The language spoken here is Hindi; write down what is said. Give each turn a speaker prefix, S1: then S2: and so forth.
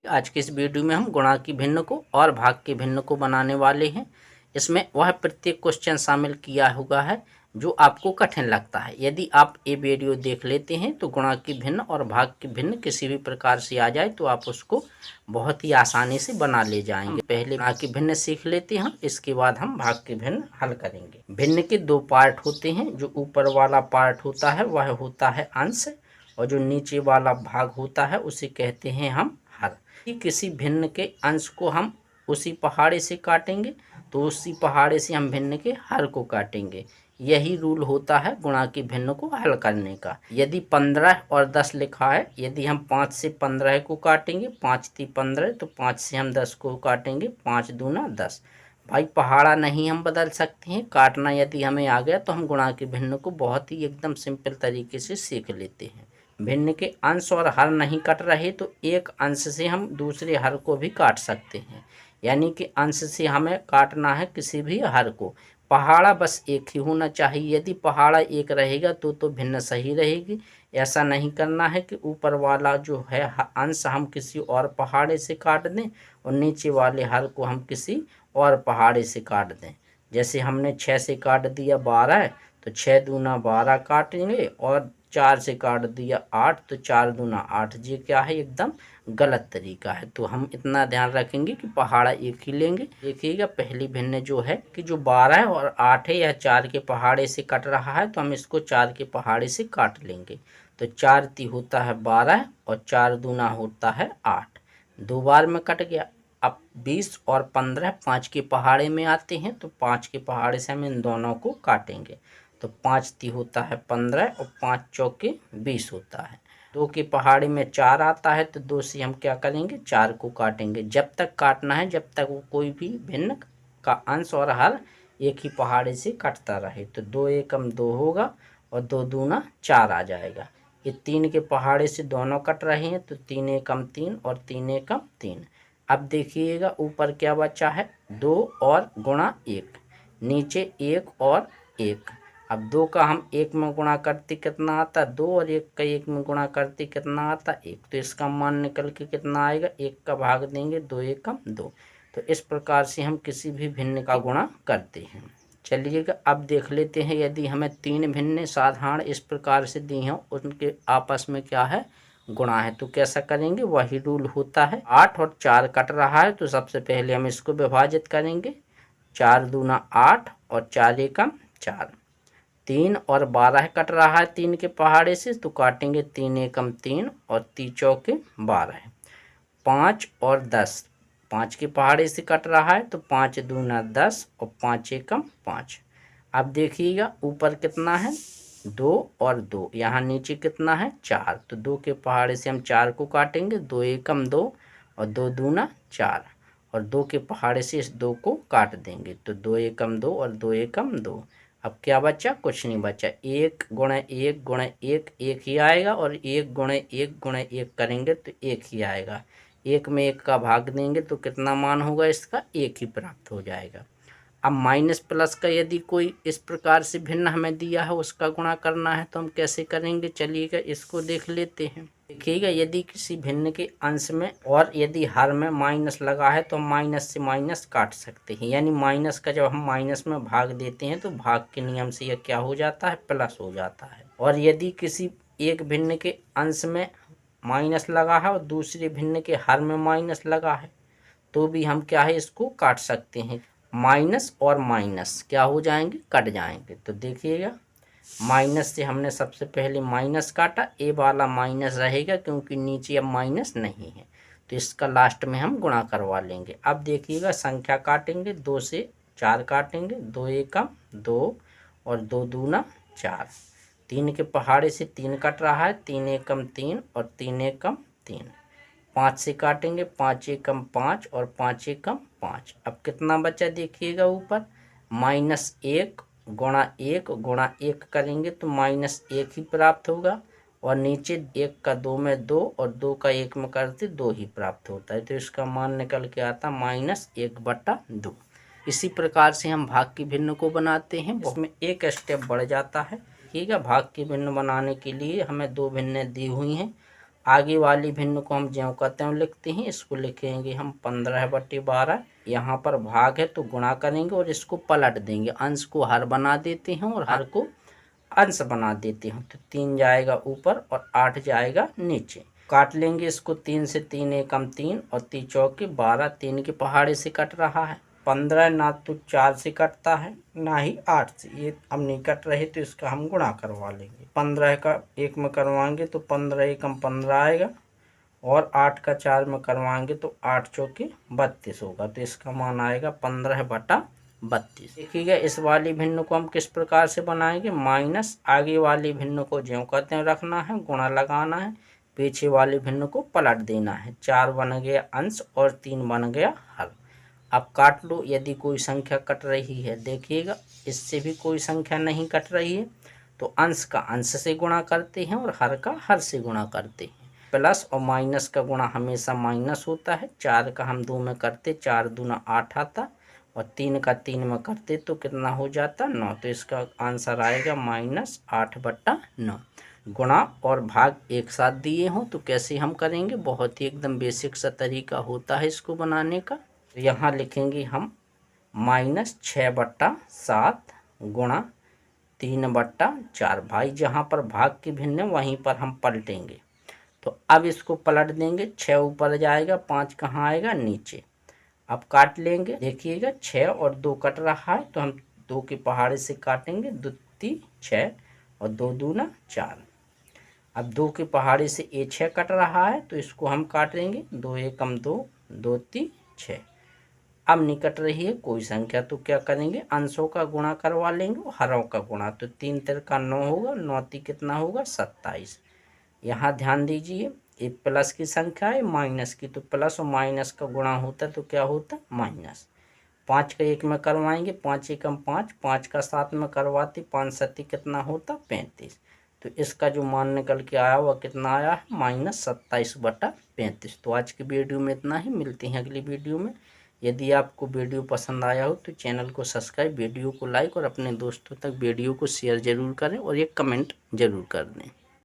S1: आज के इस वीडियो में हम गुणा की भिन्न को और भाग के भिन्न को बनाने वाले हैं। इसमें वह प्रत्येक क्वेश्चन शामिल किया हुआ है जो आपको कठिन लगता है। यदि आप ये वीडियो देख लेते हैं तो गुणा की भिन्न और भाग की भिन्न किसी भी प्रकार से आ जाए तो आप उसको बहुत ही आसानी से बना ले जाएंगे। पहले गुणा की भिन्न सीख लेते हैं, इसके बाद हम भाग की भिन्न हल करेंगे। भिन्न के दो पार्ट होते हैं। जो ऊपर वाला पार्ट होता है वह होता है अंश, और जो नीचे वाला भाग होता है उसे कहते हैं हम हर। कि किसी भिन्न के अंश को हम उसी पहाड़े से काटेंगे तो उसी पहाड़े से हम भिन्न के हर को काटेंगे। यही रूल होता है गुणा की भिन्न को हल करने का। यदि 15 और 10 लिखा है, यदि हम 5 से 15 को काटेंगे, 5 × 15 तो 5 से हम 10 को काटेंगे, 5 दूना 10। भाई पहाड़ा नहीं हम बदल सकते हैं, काटना यदि हमें आ गया तो हम गुणा की भिन्न को बहुत ही एकदम सिंपल तरीके से सीख लेते हैं। भिन्न के अंश और हर नहीं कट रहे तो एक अंश से हम दूसरे हर को भी काट सकते हैं। यानी कि अंश से हमें काटना है किसी भी हर को। पहाड़ा बस एक ही होना चाहिए। यदि पहाड़ा एक रहेगा तो भिन्न सही रहेगी। ऐसा नहीं करना है कि ऊपर वाला जो है अंश हम किसी और पहाड़े से काट दें और नीचे वाले हर को हम किसी और पहाड़े से काट दें। जैसे हमने 6 से काट दिया 12 तो 6 दूना 12 काटेंगे, और 4 से काट दिया 8 तो 4 दूना 8। ये क्या है, एकदम गलत तरीका है। तो हम इतना ध्यान रखेंगे कि पहाड़ा एक ही लेंगे। देखिएगा पहली भिन्न जो है कि जो 12 और 8 है यह 4 के पहाड़े से कट रहा है तो हम इसको 4 के पहाड़े से काट लेंगे। तो 4 ती होता है 12 और 4 दूना होता है 8। 2 बार में कट गया। अब 20 और 15 5 के पहाड़े में आते हैं तो 5 के पहाड़े से हम इन दोनों को काटेंगे। तो 5 ती होता है 15 और 5 चौके 20 होता है। 2 के पहाड़े में 4 आता है तो 2 से हम क्या करेंगे, 4 को काटेंगे। जब तक काटना है जब तक वो कोई भी भिन्न का अंश और हर एक ही पहाड़े से कटता रहे। तो 2 एकम 2 होगा और 2 दूना 4 आ जाएगा। ये 3 के पहाड़े से दोनों कट रहे हैं तो 3 एकम 3 और 3 एकम 3। अब देखिएगा ऊपर क्या बचा है, 2 और गुणा 1, नीचे 1 और 1। अब 2 का हम 1 में गुणा करते कितना आता, 2 और 1 का 1 में गुणा करते कितना आता, 1। तो इसका मान निकल के कितना आएगा, 1 का भाग देंगे 2 एकम 2। तो इस प्रकार से हम किसी भी भिन्न का गुणा करते हैं। चलिएगा अब देख लेते हैं, यदि हमें 3 भिन्न साधारण इस प्रकार से दी हों उनके आपस में क्या है, गुणा है, तो कैसा करेंगे, वही रूल होता है। 8 और 4 कट रहा है तो सबसे पहले हम इसको विभाजित करेंगे। 4 दूना 8 और 4 एकम 4। 3 और 12 कट रहा है 3 के पहाड़े से तो काटेंगे 3 एकम 3 और 3 चौके 12। 5 और 10 5 के पहाड़े से कट रहा है तो 5 दूना 10 और 5 एकम 5। अब देखिएगा ऊपर कितना है, 2 और 2, यहाँ नीचे कितना है 4। तो 2 के पहाड़े से हम 4 को काटेंगे, 2 एकम 2 और 2 दूना 4, और 2 के पहाड़े से इस 2 को काट देंगे। तो 2 एकम 2 और 2 एकम 2। अब क्या बचा, कुछ नहीं बचा। 1 गुणे 1 गुणे 1 1 ही आएगा, और 1 गुणे 1 गुणे 1 करेंगे तो 1 ही आएगा। 1 में 1 का भाग देंगे तो कितना मान होगा इसका, 1 ही प्राप्त हो जाएगा। अब माइनस प्लस का यदि कोई इस प्रकार से भिन्न हमें दिया है उसका गुणा करना है तो हम कैसे करेंगे, चलिएगा इसको देख लेते हैं। देखिएगा यदि किसी भिन्न के अंश में और यदि हर में माइनस लगा है तो हम माइनस से माइनस काट सकते हैं। यानी माइनस का जब हम माइनस में भाग देते हैं तो भाग के नियम से यह क्या हो जाता है, प्लस हो जाता है। और यदि किसी एक भिन्न के अंश में माइनस लगा है और दूसरे भिन्न के हर में माइनस लगा है तो भी हम क्या है, इसको काट सकते हैं। माइनस और माइनस क्या हो जाएंगे, कट जाएंगे। तो देखिएगा माइनस से हमने सबसे पहले माइनस काटा, ए वाला माइनस रहेगा क्योंकि नीचे अब माइनस नहीं है, तो इसका लास्ट में हम गुणा करवा लेंगे। अब देखिएगा संख्या काटेंगे, 2 से 4 काटेंगे, 2 एकम 2 और 2 दूना 4। 3 के पहाड़े से 3 कट रहा है, 3 एकम 3 और 3 एकम 3। 5 से काटेंगे, 5 एकम 5 और 5 एकम 5। अब कितना बचा देखिएगा ऊपर, -1 गुणा 1 गुणा 1 करेंगे तो -1 ही प्राप्त होगा, और नीचे 1 का 2 में 2 और 2 का 1 में करते 2 ही प्राप्त होता है। तो इसका मान निकल के आता -1/2। इसी प्रकार से हम भाग की भिन्न को बनाते हैं, उसमें एक स्टेप बढ़ जाता है। ठीक है, भाग की भिन्न बनाने के लिए हमें 2 भिन्न दी हुई हैं आगे वाली भिन्न को हम ज्यों का त्यों लिखते हैं। इसको लिखेंगे हम 15/12। यहाँ पर भाग है तो गुणा करेंगे और इसको पलट देंगे, अंश को हर बना देते हैं और हर को अंश बना देते हैं। तो 3 जाएगा ऊपर और 8 जाएगा नीचे। काट लेंगे इसको, 3 से 3 एकम 3 और 3 चौके 12। 3 के पहाड़े से कट रहा है। 15 ना तो 4 से कटता है ना ही 8 से, ये अब नहीं कट रहे तो इसका हम गुणा करवा लेंगे। 15 का 1 में करवाएंगे तो 15 एकम 15 आएगा और 8 का 4 में करवाएंगे तो 8 चौके 32 होगा। तो इसका मान आएगा 15/32। देखिएगा इस वाली भिन्न को हम किस प्रकार से बनाएंगे। माइनस आगे वाली भिन्न को ज्यों का त्यों रखना है, गुणा लगाना है, पीछे वाली भिन्न को पलट देना है। 4 बन गया अंश और 3 बन गया हर। अब काट लो, यदि कोई संख्या कट रही है, देखिएगा इससे भी कोई संख्या नहीं कट रही है तो अंश का अंश से गुणा करते हैं और हर का हर से गुणा करते हैं। प्लस और माइनस का गुणा हमेशा माइनस होता है। 4 का हम 2 में करते, 4 दूना 8 आता और 3 का 3 में करते तो कितना हो जाता 9। तो इसका आंसर आएगा -8/9। गुणा और भाग एक साथ दिए हों तो कैसे हम करेंगे, बहुत ही एकदम बेसिक सा तरीका होता है इसको बनाने का। तो यहाँ लिखेंगे हम -6/7 गुणा 3/4। भाई जहाँ पर भाग की भिन्न वहीं पर हम पलटेंगे। तो अब इसको पलट देंगे, 6 ऊपर जाएगा, 5 कहाँ आएगा नीचे। अब काट लेंगे, देखिएगा 6 और 2 कट रहा है तो हम 2 के पहाड़े से काटेंगे। 2 3 6 और 2 दूना 4। अब 2 के पहाड़े से ये 6 कट रहा है तो इसको हम काटेंगे। 2 एकम 2, 2 3 6। अब नहीं कट रही है कोई संख्या तो क्या करेंगे, अंशों का गुणा करवा लेंगे और हरों का गुणा। तो 3 3 का 9 होगा, 9 3 कितना होगा 27। यहाँ ध्यान दीजिए ये प्लस की संख्या है, माइनस की, तो प्लस और माइनस का गुणा होता है तो क्या होता है माइनस। 5 का 1 में करवाएंगे, 5 एकम 5, 5 का 7 में करवाते, 5 7 कितना होता 35। तो इसका जो मान निकल के आया वह कितना आया है -27/35। तो आज की वीडियो में इतना ही, मिलते हैं अगली वीडियो में। यदि आपको वीडियो पसंद आया हो तो चैनल को सब्सक्राइब, वीडियो को लाइक और अपने दोस्तों तक वीडियो को शेयर ज़रूर करें और एक कमेंट ज़रूर कर दें।